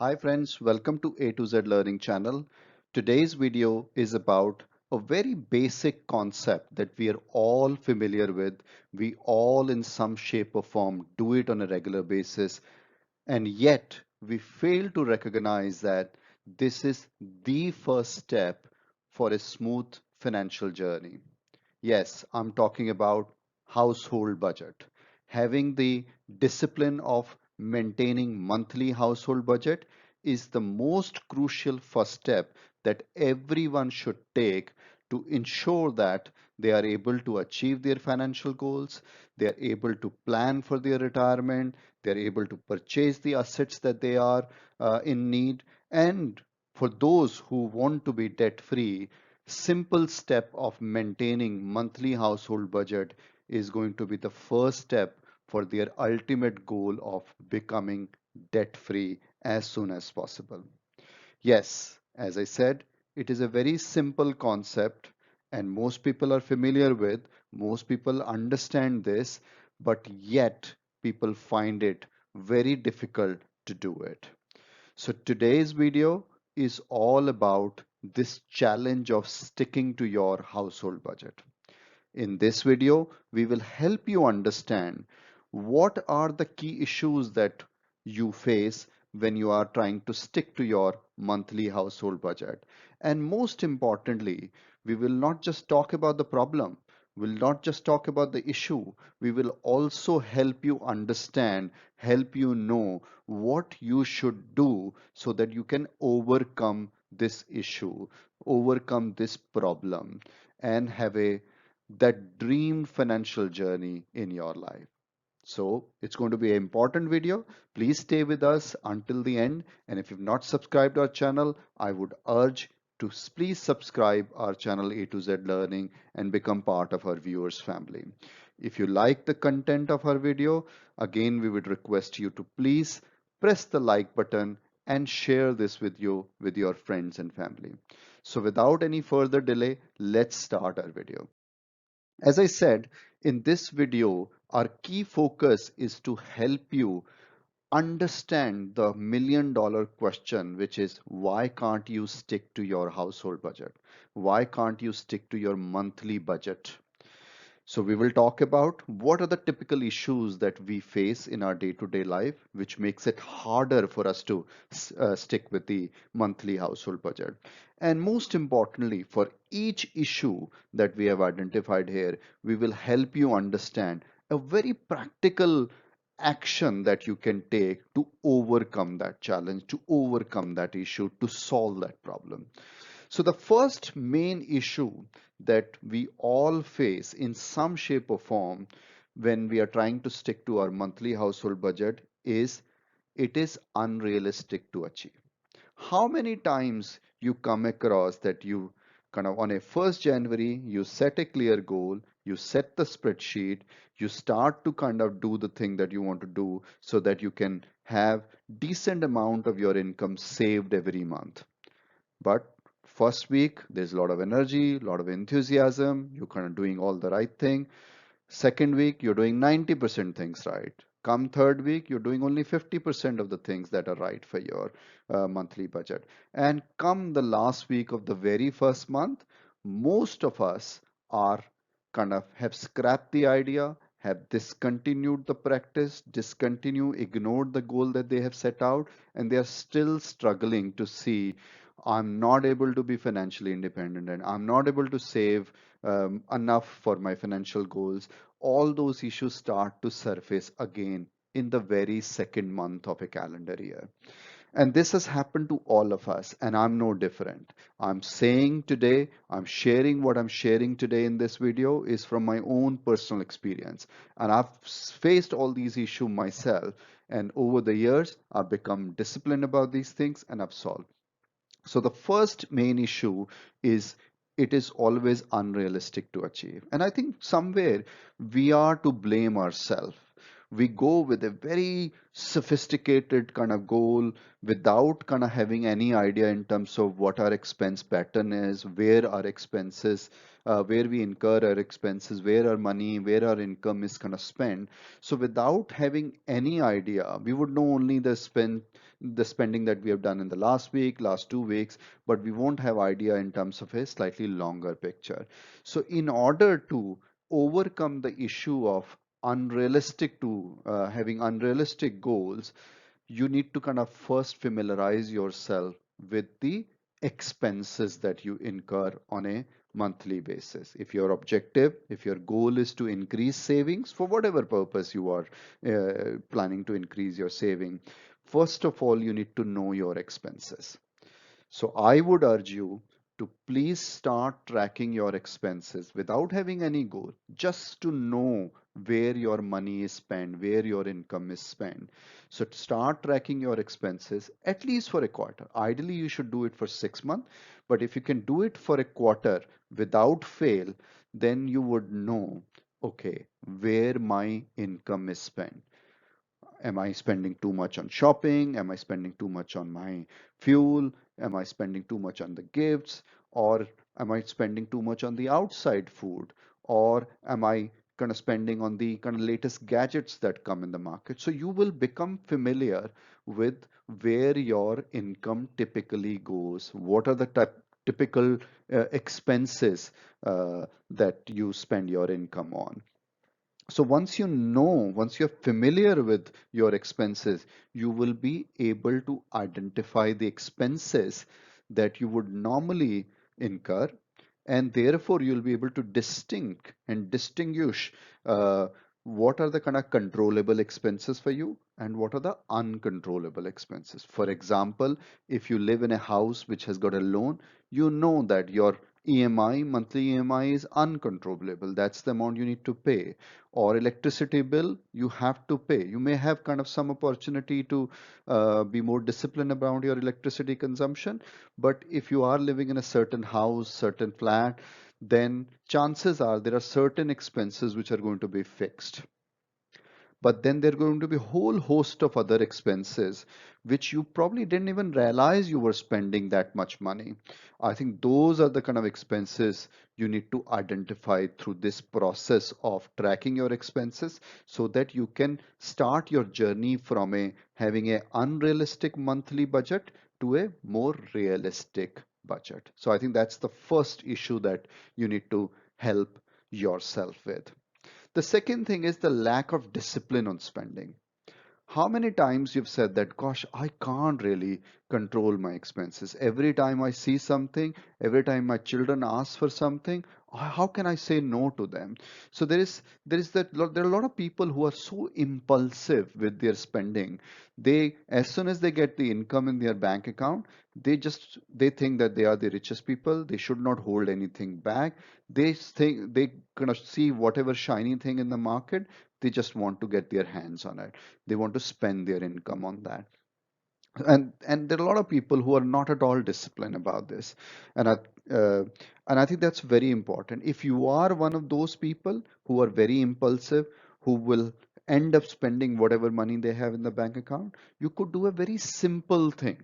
Hi friends, welcome to A to Z Learning channel. Today's video is about a very basic concept that we are all familiar with. We all in some shape or form do it on a regular basis, and yet we fail to recognize that this is the first step for a smooth financial journey. Yes, I'm talking about household budget. Having the discipline of maintaining monthly household budget is the most crucial first step that everyone should take to ensure that they are able to achieve their financial goals, they are able to plan for their retirement, they are able to purchase the assets that they are in need, and for those who want to be debt free, simple step of maintaining monthly household budget is going to be the first step for their ultimate goal of becoming debt free as soon as possible. Yes, as I said, it is a very simple concept and most people are familiar with, most people understand this, but yet people find it very difficult to do it. So today's video is all about this challenge of sticking to your household budget. In this video, we will help you understand what are the key issues that you face when you are trying to stick to your monthly household budget. And most importantly, we will not just talk about the problem, we'll not just talk about the issue, we will also help you understand, help you know what you should do so that you can overcome this issue, overcome this problem, and have a that dream financial journey in your life. So it's going to be an important video. Please stay with us until the end. And if you've not subscribed our channel, I would urge to please subscribe our channel A to Z Learning and become part of our viewers family. If you like the content of our video, again, we would request you to please press the like button and share this with your friends and family. So without any further delay, let's start our video. As I said, in this video, our key focus is to help you understand the $1 million question, which is why can't you stick to your household budget? Why can't you stick to your monthly budget? So we will talk about what are the typical issues that we face in our day-to-day life, which makes it harder for us to stick with the monthly household budget. And most importantly, for each issue that we have identified here, we will help you understand a very practical action that you can take to overcome that challenge, to overcome that issue, to solve that problem. So the first main issue that we all face in some shape or form when we are trying to stick to our monthly household budget is it is unrealistic to achieve. How many times you come across that you kind of on a 1st January, you set a clear goal, you set the spreadsheet, you start to kind of do the thing that you want to do so that you can have decent amount of your income saved every month. But first week, there's a lot of energy, a lot of enthusiasm. You're kind of doing all the right thing. Second week, you're doing 90% things right. Come third week, you're doing only 50% of the things that are right for your monthly budget. And come the last week of the very first month, most of us are kind of have scrapped the idea, have discontinued the practice, ignored the goal that they have set out, and they are still struggling to see I'm not able to be financially independent and I'm not able to save enough for my financial goals. All those issues start to surface again in the very second month of a calendar year. And this has happened to all of us, and I'm no different. I'm saying today, I'm sharing what I'm sharing today in this video is from my own personal experience. And I've faced all these issues myself. And over the years, I've become disciplined about these things and I've solved. So the first main issue is it is always unrealistic to achieve. And I think somewhere we are to blame ourselves. we go with a very sophisticated kind of goal without kind of having any idea in terms of what our expense pattern is, where our expenses, where we incur our expenses, where our money, where our income is kind of spent. So without having any idea, we would know only the spending that we have done in the last week, last 2 weeks, but we won't have idea in terms of a slightly longer picture. So in order to overcome the issue of having unrealistic goals, you need to kind of first familiarize yourself with the expenses that you incur on a monthly basis. If your objective, if your goal is to increase savings for whatever purpose you are planning to increase your saving, first of all, you need to know your expenses. So I would urge you to please start tracking your expenses without having any goal, just to know where your money is spent, where your income is spent. So start tracking your expenses at least for a quarter. Ideally, you should do it for 6 months, but if you can do it for a quarter without fail, then you would know, okay, where my income is spent. Am I spending too much on shopping? Am I spending too much on my fuel? Am I spending too much on the gifts? Or am I spending too much on the outside food? Or am I kind of spending on the kind of latest gadgets that come in the market? So you will become familiar with where your income typically goes. What are the typical expenses that you spend your income on? So once you're familiar with your expenses, you will be able to identify the expenses that you would normally incur, and therefore you'll be able to distinguish what are the kind of controllable expenses for you and what are the uncontrollable expenses. For example, if you live in a house which has got a loan, you know that your monthly EMI is uncontrollable. That's the amount you need to pay. Or electricity bill, you have to pay. You may have kind of some opportunity to be more disciplined about your electricity consumption, but if you are living in a certain house, certain flat, then chances are there are certain expenses which are going to be fixed. But then there are going to be a whole host of other expenses which you probably didn't even realize you were spending that much money. I think those are the kind of expenses you need to identify through this process of tracking your expenses so that you can start your journey from a having a unrealistic monthly budget to a more realistic budget. So I think that's the first issue that you need to help yourself with. The second thing is the lack of discipline on spending. How many times you've said that, gosh, I can't really control my expenses. Every time I see something, every time my children ask for something, how can I say no to them? So there are a lot of people who are so impulsive with their spending. They, as soon as they get the income in their bank account, they think that they are the richest people. They should not hold anything back. They think they gonna see whatever shiny thing in the market. They just want to get their hands on it. They want to spend their income on that. And there are a lot of people who are not at all disciplined about this, and uh, I think that's very important. If you are one of those people who are very impulsive, who will end up spending whatever money they have in the bank account, you could do a very simple thing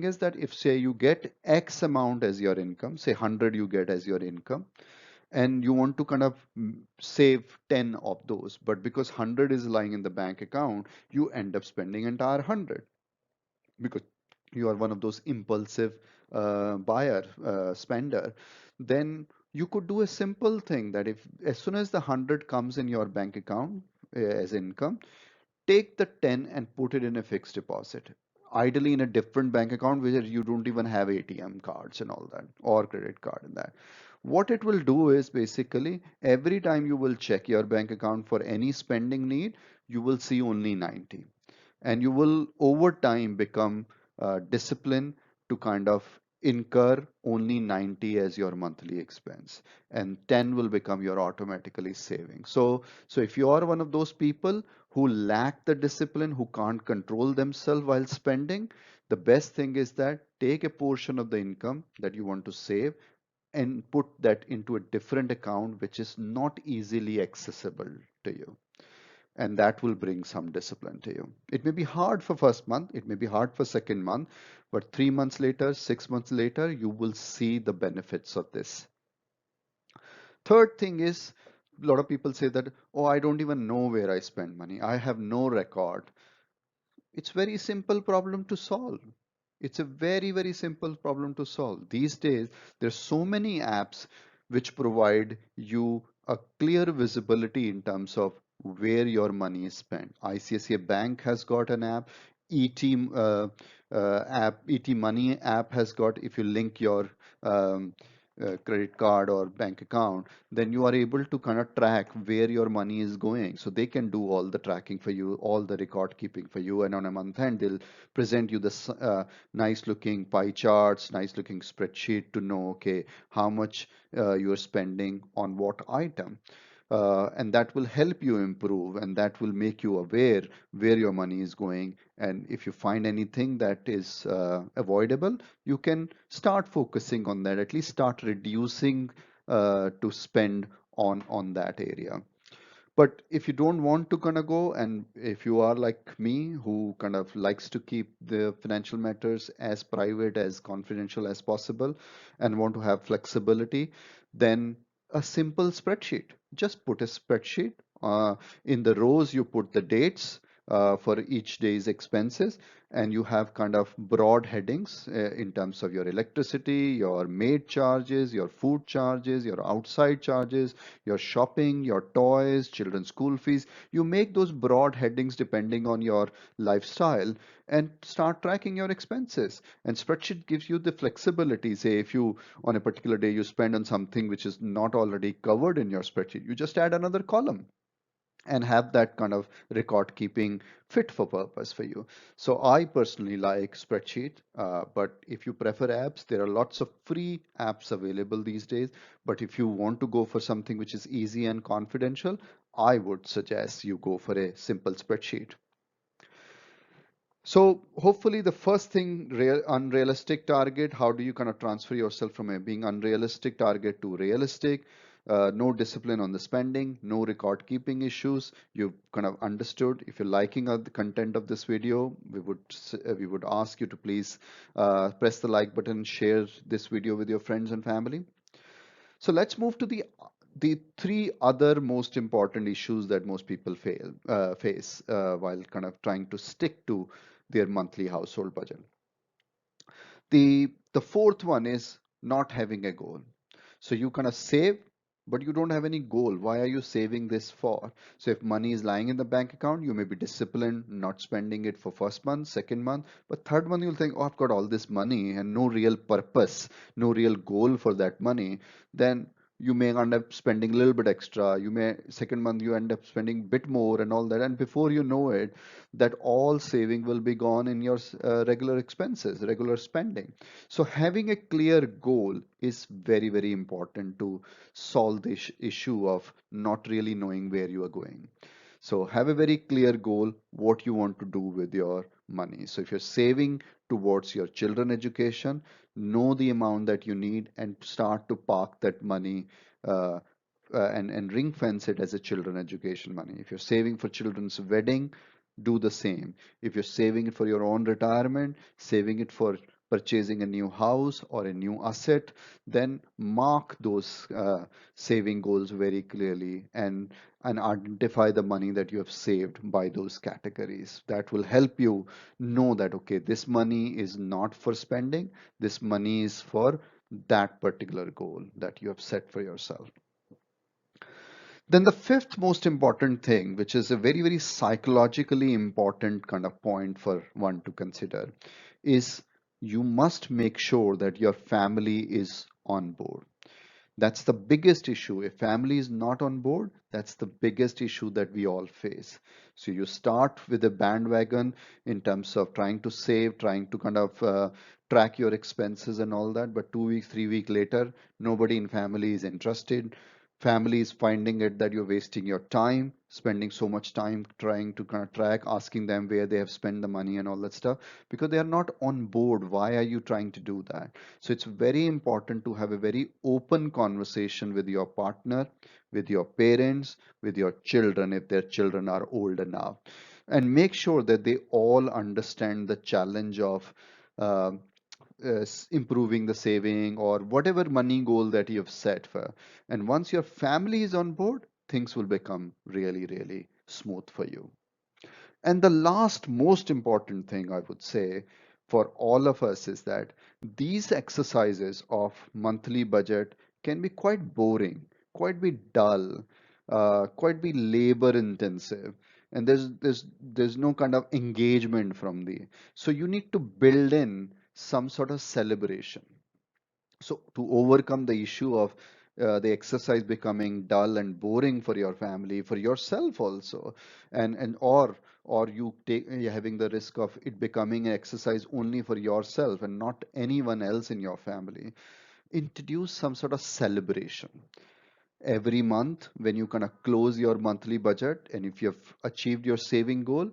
is that if say you get X amount as your income, say 100 you get as your income, and you want to kind of save 10 of those, but because 100 is lying in the bank account, you end up spending entire 100 because you are one of those impulsive spender. Then you could do a simple thing that if as soon as the 100 comes in your bank account as income, take the 10 and put it in a fixed deposit, ideally in a different bank account where you don't even have ATM cards and all that or credit card and that. What it will do is basically every time you will check your bank account for any spending need, you will see only 90, and you will over time become disciplined to kind of incur only 90 as your monthly expense, and 10 will become your automatically saving. So if you are one of those people who lack the discipline, who can't control themselves while spending, the best thing is that take a portion of the income that you want to save and put that into a different account which is not easily accessible to you. and that will bring some discipline to you. It may be hard for first month, it may be hard for second month, but 3 months later, 6 months later, you will see the benefits of this. Third thing is, a lot of people say that, oh, I don't even know where I spend money. I have no record. It's very simple problem to solve. It's a very simple problem to solve. These days, there's so many apps which provide you a clear visibility in terms of where your money is spent. ICICI Bank has got an app. ET Money app has got, if you link your um, credit card or bank account, then you are able to kind of track where your money is going. So they can do all the tracking for you, all the record keeping for you. And on a month end, they'll present you this nice looking pie charts, nice looking spreadsheet to know, okay, how much you're spending on what item. And that will help you improve, and that will make you aware where your money is going. And if you find anything that is avoidable, you can start focusing on that, at least start reducing to spend on that area. But if you don't want to kind of go, and if you are like me, who kind of likes to keep the financial matters as private, as confidential as possible, and want to have flexibility, then a simple spreadsheet. Just put a spreadsheet. In the rows, you put the dates for each day's expenses, and you have kind of broad headings in terms of your electricity, your maid charges, your food charges, your outside charges, your shopping, your toys, children's school fees. You make those broad headings depending on your lifestyle and start tracking your expenses. And spreadsheet gives you the flexibility. Say if you on a particular day you spend on something which is not already covered in your spreadsheet, you just add another column and have that kind of record keeping fit for purpose for you. So I personally like spreadsheet, but if you prefer apps, there are lots of free apps available these days. But if you want to go for something which is easy and confidential, I would suggest you go for a simple spreadsheet. So hopefully the first thing, unrealistic target, how do you kind of transfer yourself from a being unrealistic target to realistic? No discipline on the spending, no record keeping issues. You've kind of understood. If you're liking the content of this video, we would ask you to please press the like button, share this video with your friends and family. So let's move to the three other most important issues that most people face while kind of trying to stick to their monthly household budget. The fourth one is not having a goal. So you kind of save, but you don't have any goal. Why are you saving this for? So if money is lying in the bank account, you may be disciplined, not spending it for first month, second month, but third month you'll think, oh, I've got all this money and no real purpose, no real goal for that money. Then you may end up spending a little bit extra. You may second month you end up spending a bit more and all that. And before you know it, that all saving will be gone in your regular expenses, regular spending. So having a clear goal is very important to solve this issue of not really knowing where you are going. So have a very clear goal, what you want to do with your money. So if you're saving towards your children education, know the amount that you need and start to park that money uh, and ring fence it as a children education money. If you're saving for children's wedding, do the same. If you're saving it for your own retirement, saving it for purchasing a new house or a new asset, then mark those saving goals very clearly and identify the money that you have saved by those categories. That will help you know that, okay, this money is not for spending, this money is for that particular goal that you have set for yourself. Then the fifth most important thing, which is a very psychologically important kind of point for one to consider, is you must make sure that your family is on board. That's the biggest issue. If family is not on board, that's the biggest issue that we all face. So you start with a bandwagon in terms of trying to save, trying to kind of track your expenses and all that. But 2 weeks, 3 weeks later, nobody in family is interested. Families finding it that you're wasting your time, spending so much time trying to kind of track, asking them where they have spent the money and all that stuff, because they are not on board. Why are you trying to do that? So it's very important to have a very open conversation with your partner, with your parents, with your children, if their children are old enough, and make sure that they all understand the challenge of uh, improving the saving or whatever money goal that you have set for. And once your family is on board, things will become really, really smooth for you. And the last most important thing I would say for all of us is that these exercises of monthly budget can be quite boring, quite be dull, quite be labor intensive, and there's no kind of engagement from the. So you need to build in some sort of celebration. So to overcome the issue of the exercise becoming dull and boring for your family, for yourself also, and or you take you're having the risk of it becoming an exercise only for yourself and not anyone else in your family, introduce some sort of celebration every month when you kind of close your monthly budget, and if you've achieved your saving goal,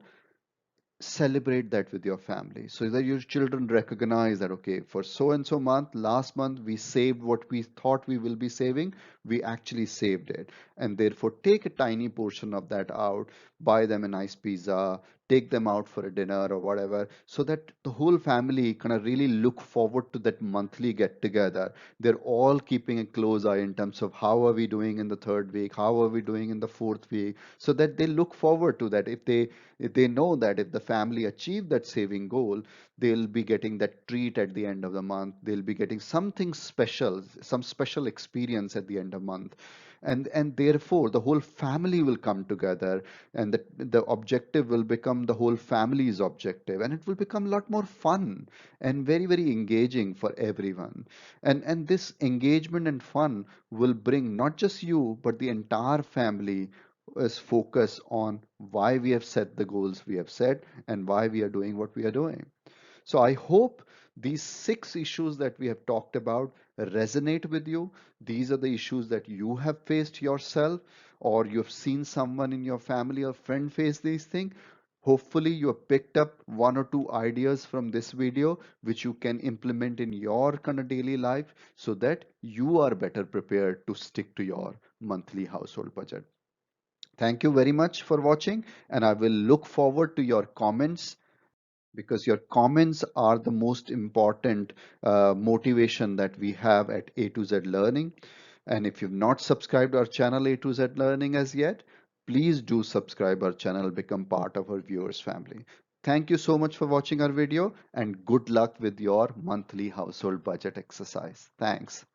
celebrate that with your family so that your children recognize that, okay, for so and so month, last month we saved what we thought we will be saving, we actually saved it, and therefore take a tiny portion of that out, buy them a nice pizza, take them out for a dinner or whatever, so that the whole family kind of really look forward to that monthly get together. They're all keeping a close eye in terms of how are we doing in the third week, how are we doing in the fourth week, so that they look forward to that. If they know that if the family achieve that saving goal, they'll be getting that treat at the end of the month, they'll be getting something special, some special experience at the end of month, and therefore the whole family will come together, and the objective will become the whole family's objective, and it will become a lot more fun and very, very engaging for everyone. And this engagement and fun will bring not just you but the entire family is focus on why we have set the goals we have set and why we are doing what we are doing. So I hope these 6 issues that we have talked about resonate with you. These are the issues that you have faced yourself, or you've seen someone in your family or friend face these things. Hopefully, you have picked up 1 or 2 ideas from this video, which you can implement in your kind of daily life so that you are better prepared to stick to your monthly household budget. Thank you very much for watching, and I will look forward to your comments, because your comments are the most important motivation that we have at A to Z Learning. And if you've not subscribed our channel A to Z Learning as yet, please do subscribe our channel, become part of our viewers family. Thank you so much for watching our video, and good luck with your monthly household budget exercise. Thanks.